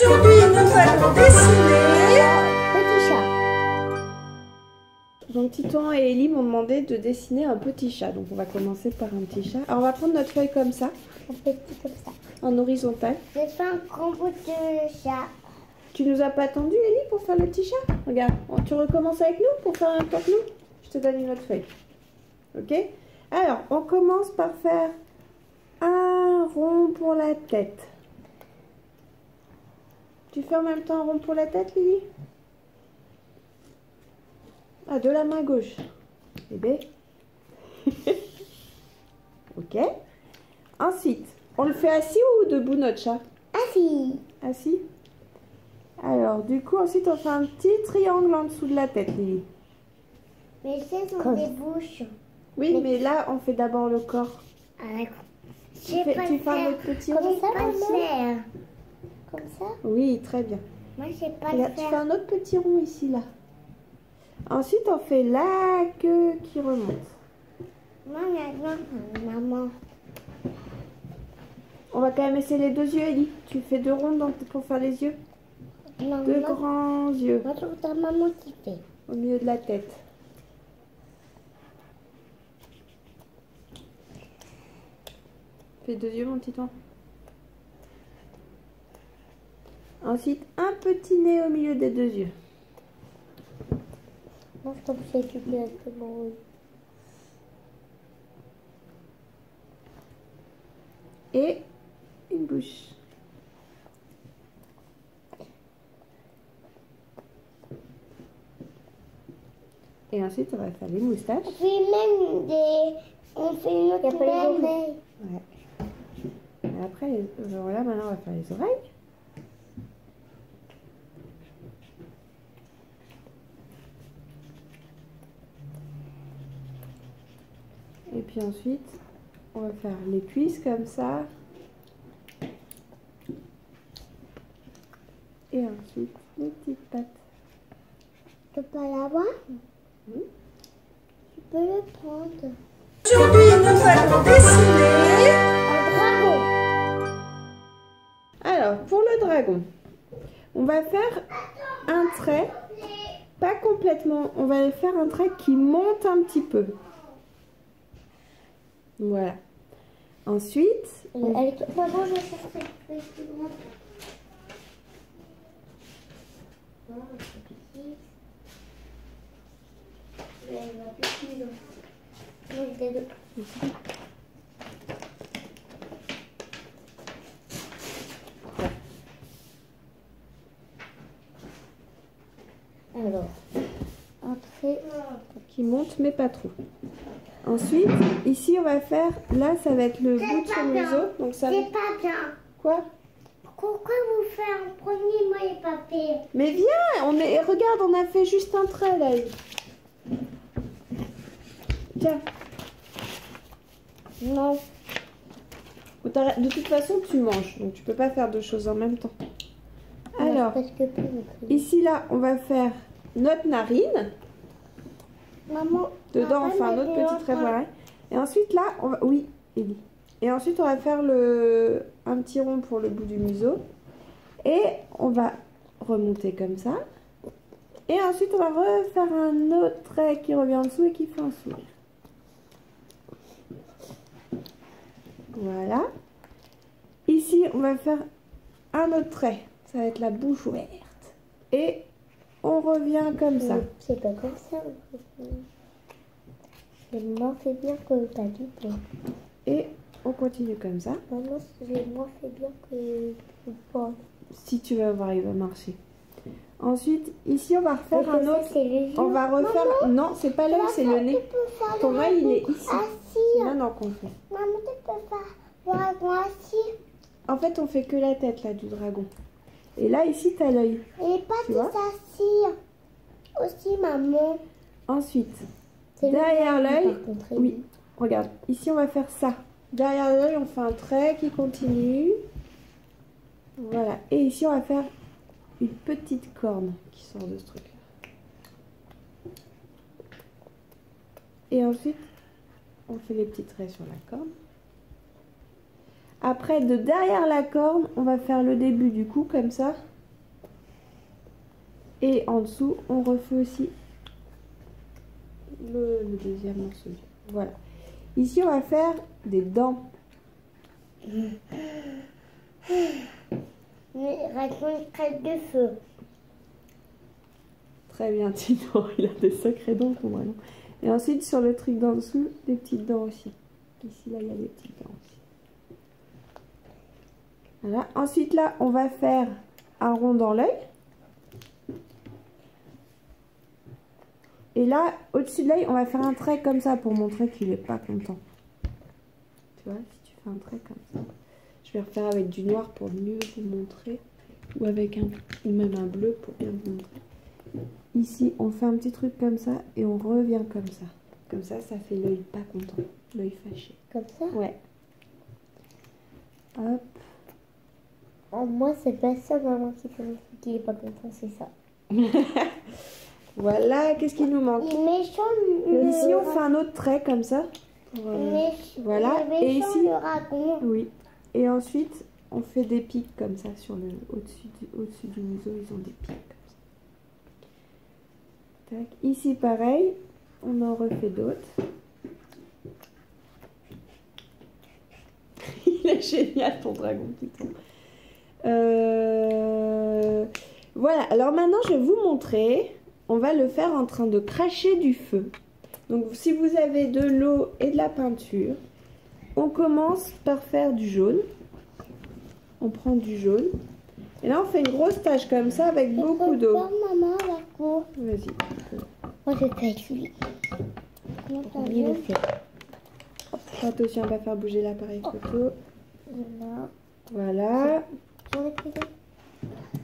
Aujourd'hui, nous allons dessiner Petit chat. Donc Titon et Ellie m'ont demandé de dessiner un petit chat. Donc on va commencer par un petit chat. Alors on va prendre notre feuille comme ça. Un petit comme ça. En horizontal. Je fais un grand bout de chat. Tu nous as pas attendu Ellie pour faire le petit chat? Regarde, tu recommences avec nous pour faire un peu que nous? Je te donne une autre feuille. Ok? Alors on commence par faire un rond pour la tête. Tu fais en même temps un rond pour la tête, Lily? Ah, de la main gauche. Bébé. Ok. Ensuite, on le fait assis ou debout, notre chat? Assis. Assis. Alors, du coup, ensuite, on fait un petit triangle en dessous de la tête, Lily. Mais ce sont des bouches. Oui, mais là, on fait d'abord le corps. Ah, d'accord. Tu fais un autre petit rond? Comme ça, maman. Comme ça? Oui, très bien. Moi, je sais pas Et là, le tu fais faire. un autre petit rond ici, là. Ensuite, on fait la queue qui remonte. Maman. On va quand même essayer les deux yeux, Ellie. Tu fais deux ronds pour faire les yeux. Non, Deux moi, grands yeux moi, je voudrais maman qui fait. au milieu de la tête. Fais deux yeux, mon petit doigt. Ensuite, un petit nez au milieu des deux yeux. Moi, je trouve que c'est tout directement. Oui. Et une bouche. Et ensuite, on va faire les moustaches. On fait même des... On fait une autre oreille. Ouais. Et après, voilà, maintenant, on va faire les oreilles. Et puis ensuite, on va faire les cuisses comme ça. Et ensuite, les petites pattes. Tu peux l'avoir? Oui. Tu peux le prendre. Aujourd'hui, nous allons dessiner Un dragon. Alors, pour le dragon, on va faire un trait, pas complètement, on va faire un trait qui monte un petit peu. Voilà. Ensuite, Maman, je vais chercher le plus grand. Alors, un trait qui monte, mais pas trop. Ensuite, ici, on va faire, là, ça va être le bout de son museau. Donc ça. c'est pas bien. Quoi? Pourquoi vous faites en premier, moi les papiers? Mais viens, regarde, on a fait juste un trait là. Tiens. Non. De toute façon, tu manges, donc tu peux pas faire deux choses en même temps. Alors, ici là, on va faire notre narine. Maman. Dedans, on fait un autre petit trait, voilà. Et ensuite là, on va, oui, Ellie. Et ensuite, on va faire un petit rond pour le bout du museau. Et on va remonter comme ça. Et ensuite, on va refaire un autre trait qui revient en dessous et qui fait un sourire. Voilà. Ici, on va faire un autre trait. Ça va être la bouche ouverte. Et on revient comme ça. C'est pas comme ça. Je m'en fais bien que t'as dit tout. Et on continue comme ça. Maman, je m'en fais bien que pas. Si tu vas voir, il va marcher. Ensuite, ici, on va refaire un autre. On va refaire. Maman, non, c'est pas l'œil, c'est le nez. Ton œil, il est ici. Assis. Maintenant qu'on fait. Maman, tu peux faire le dragon assis. En fait, on fait que la tête là du dragon. Et là, ici, tu as l'œil. Et pas Tu tous vois assis. Aussi, maman. Ensuite, C'est derrière le nez, l'œil. par contre, Oui, regarde. Ici, on va faire ça. Derrière l'œil, on fait un trait qui continue. Voilà. Et ici, on va faire une petite corne qui sort de ce truc-là. Et ensuite, on fait les petits traits sur la corne. Après, de derrière la corne, on va faire le début du cou comme ça. Et en dessous, on refait aussi le deuxième morceau. Voilà. Ici, on va faire des dents. Mais raconte une crête de feu. Très bien, Tino. Il a des sacrés dents pour moi. Et ensuite, sur le truc d'en dessous, des petites dents aussi. Ici, là, il y a des petites dents aussi. Voilà. Ensuite, là, on va faire un rond dans l'œil. Et là, au-dessus de l'œil, on va faire un trait comme ça pour montrer qu'il n'est pas content. Tu vois, si tu fais un trait comme ça. Je vais refaire avec du noir pour mieux vous montrer. Ou avec ou même un bleu pour bien vous montrer. Ici, on fait un petit truc comme ça et on revient comme ça. Comme ça, ça fait l'œil pas content. L'œil fâché. Comme ça? Ouais. Hop. Oh, moi, c'est pas ça, maman, qui est pas content, c'est ça. Voilà, qu'est-ce qui nous manque? Il est méchant. Ici, on fait un autre trait comme ça. Voilà. Et ici, le dragon. oui. Et ensuite, on fait des pics comme ça sur le au-dessus du museau. Ils ont des pics comme ça. Tac. Ici, pareil. On en refait d'autres. Il est génial ton dragon, putain. Voilà. Alors maintenant, je vais vous montrer. On va le faire en train de cracher du feu. Donc si vous avez de l'eau et de la peinture, on commence par faire du jaune. On prend du jaune. Et là on fait une grosse tache comme ça avec beaucoup d'eau. Maman, la cour. Vas-y. Moi je fais avec lui. Lui le fait. Attention, on va faire bouger l'appareil photo. Voilà. Voilà.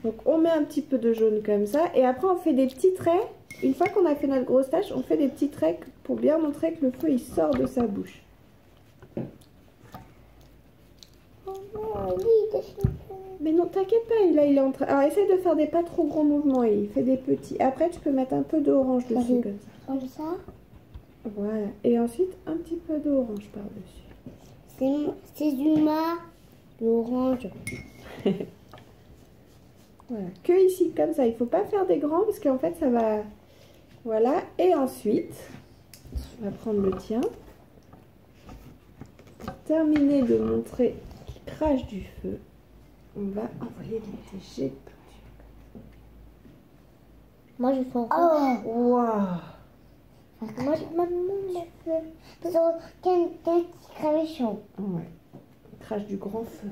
Donc on met un petit peu de jaune comme ça. Et après on fait des petits traits. Une fois qu'on a fait notre grosse tache, on fait des petits traits pour bien montrer que le feu il sort de sa bouche. Mais non, t'inquiète pas, là il est en train... Alors essaye de faire des pas trop gros mouvements et il fait des petits. Après tu peux mettre un peu d'orange dessus comme ça. Comme ça. Voilà. Et ensuite un petit peu d'orange par-dessus. C'est du mat, de l'orange. Voilà. Que ici comme ça. Il faut pas faire des grands parce qu'en fait ça va... Voilà. Et ensuite, on va prendre le tien. Pour terminer de montrer qu'il crache du feu, on va envoyer des jets de peinture. Moi je fais encore. Oh, waouh! Moi je fais. Quelqu'un qui crée méchant. Ouais. Il crache du grand feu.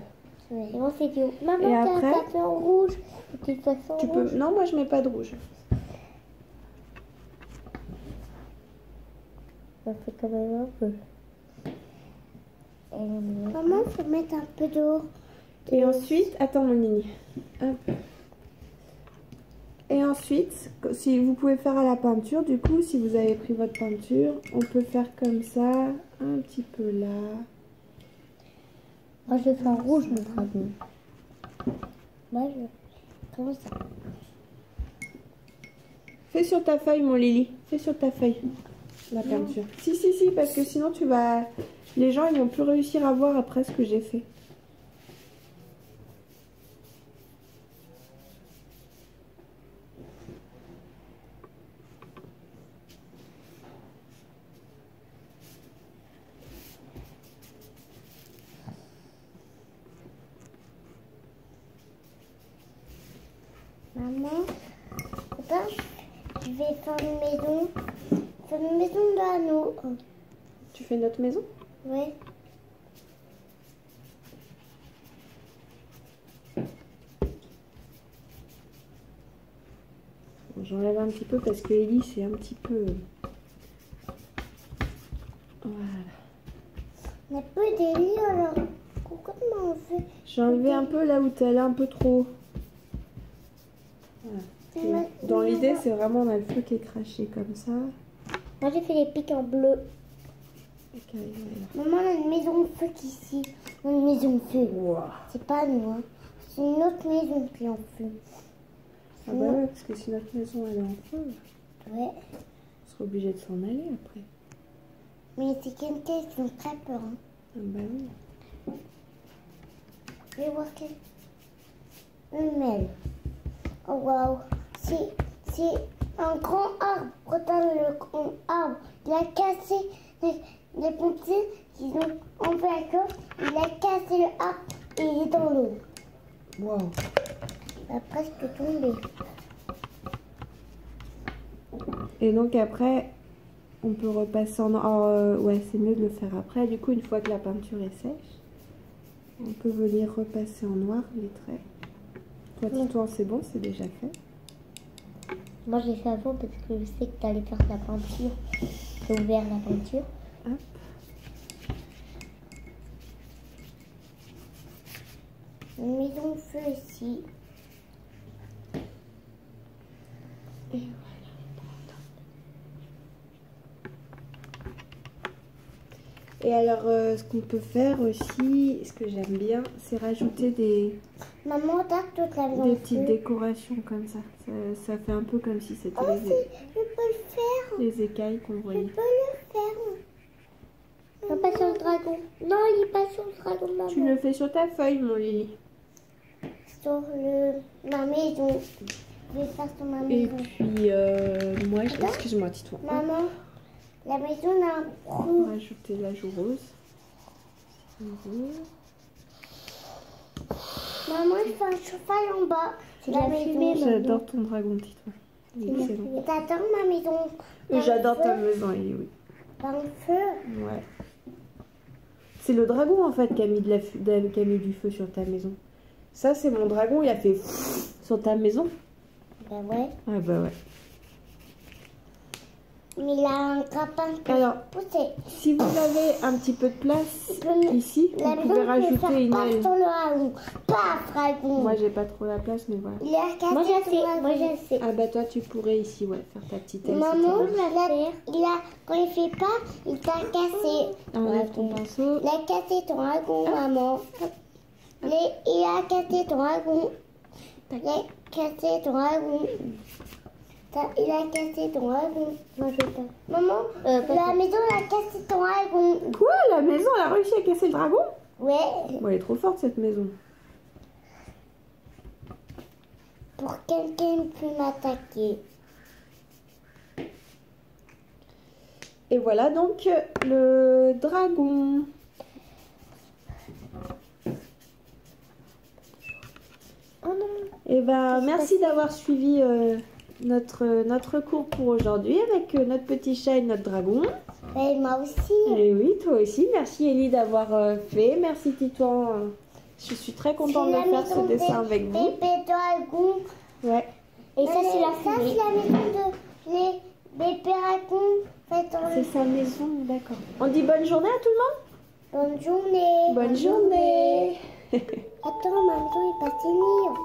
Ouais. Et moi c'est du. Maman, Et t'as après, un café en rouge. Tu fais ça en Tu rouge. peux... Non, moi je mets pas de rouge. Ça fait quand même un peu. Maman, faut mettre un peu d'eau. Et ensuite, attends mon Nini. Hop. Et ensuite, si vous pouvez faire à la peinture, du coup, si vous avez pris votre peinture, on peut faire comme ça, un petit peu là. Moi je fais en rouge le dragon. Moi je. Comment ça? Fais sur ta feuille, mon Lily. Fais sur ta feuille la peinture. Si, si, si, parce que sinon tu vas... Les gens, ils vont plus réussir à voir après ce que j'ai fait. Maman, papa, je vais faire une maison. Faire une maison d'anneau. Tu fais notre maison? Ouais. Bon, j'enlève un petit peu parce que Ellie, c'est un petit peu... Voilà. On a peu d'élus alors. Comment on fait? J'ai enlevé un peu là où t'es allé un peu trop. Voilà. Dans l'idée, c'est vraiment on a le feu qui est craché comme ça. Moi j'ai fait des pics en bleu. Okay, Maman, on a une maison de feu ici. Une maison de feu. wow. C'est pas nous, hein. C'est une autre maison qui est en feu. Ah bah ouais, parce que si notre maison elle est en feu, Ouais. on sera obligé de s'en aller après. Mais c'est quelqu'un qui ont très peur. Hein. Ah bah oui. Je vais voir une mêle. Oh waouh. C'est c'est un grand arbre. Regarde le grand arbre. Il a cassé les pompiers. Ils ont enlevé la corde. Il a cassé le arbre et il est dans l'eau. Wow. Il a presque tombé. Et donc après, on peut repasser en noir. Ouais, c'est mieux de le faire après. Du coup, une fois que la peinture est sèche, on peut venir repasser en noir les traits. Toi, Titouan, c'est bon, c'est déjà fait. Moi, j'ai fait avant parce que je sais que tu allais faire la peinture. J'ai ouvert la peinture. Hop. Une maison de feu ici. Et alors, ce qu'on peut faire aussi, ce que j'aime bien, c'est rajouter des Maman, regarde toute la maison de petites feu. décorations comme ça. Ça fait un peu comme si c'était Oh, je peux le faire. les écailles qu'on Je voyait. peux le faire. Non, pas sur le dragon. Non, il est pas sur le dragon, maman. Tu le fais sur ta feuille, mon Lily. Sur ma maison. Je vais faire sur ma Et maison. puis, moi, excuse-moi, Titouan. Maman, la maison a un On trou. va rajouter la joue rose. Maman, il fait un cheval en bas. C'est la maison. J'adore ton dragon, Titouan. Il est excellent. Et t'adores ma maison. Et j'adore ta maison, Ellie, oui. Dans le feu. Ouais. C'est le dragon, en fait, qui a mis, qui a mis du feu sur ta maison. Ça, c'est mon dragon, il a fait sur ta maison. Ben ouais. Ah bah ouais. Mais il a un grappin qui Alors, poussé. si vous avez un petit peu de place peut- ici, La vous maison pouvez peut rajouter faire une paf aile. sur le dragon. Paf, dragon. Moi, j'ai pas trop la place, mais voilà. Il a cassé Moi, j'ai son assez. dragon. Moi, j'ai assez. Ah bah toi, tu pourrais ici, ouais, faire ta petite aile. Maman, si tu veux. quand il fait pas, il t'a cassé. Enlève ton pinceau. Il a cassé ton dragon, maman. Il a cassé ton dragon. Il a cassé ton dragon. Il a cassé ton dragon. Moi, je vais pas. Maman, la maison a cassé ton dragon. Quoi? La maison, elle a réussi à casser le dragon? Ouais, Bon, elle est trop forte, cette maison. pour quelqu'un peut m'attaquer. Et voilà donc le dragon. Oh non. Et ben merci d'avoir suivi notre cours pour aujourd'hui avec notre petit chat et notre dragon. Et moi aussi. Et oui, toi aussi. Merci Ellie d'avoir fait. Merci Titouan. Je suis très contente de faire ce dessin avec vous. Bébé dragon. Ouais. Et ça, c'est la Ça, fumée. c'est la maison de les bébés dragons. C'est sa maison, d'accord. On dit bonne journée à tout le monde? Bonne journée. Bonne journée. Attends, ma maison n'est pas finie.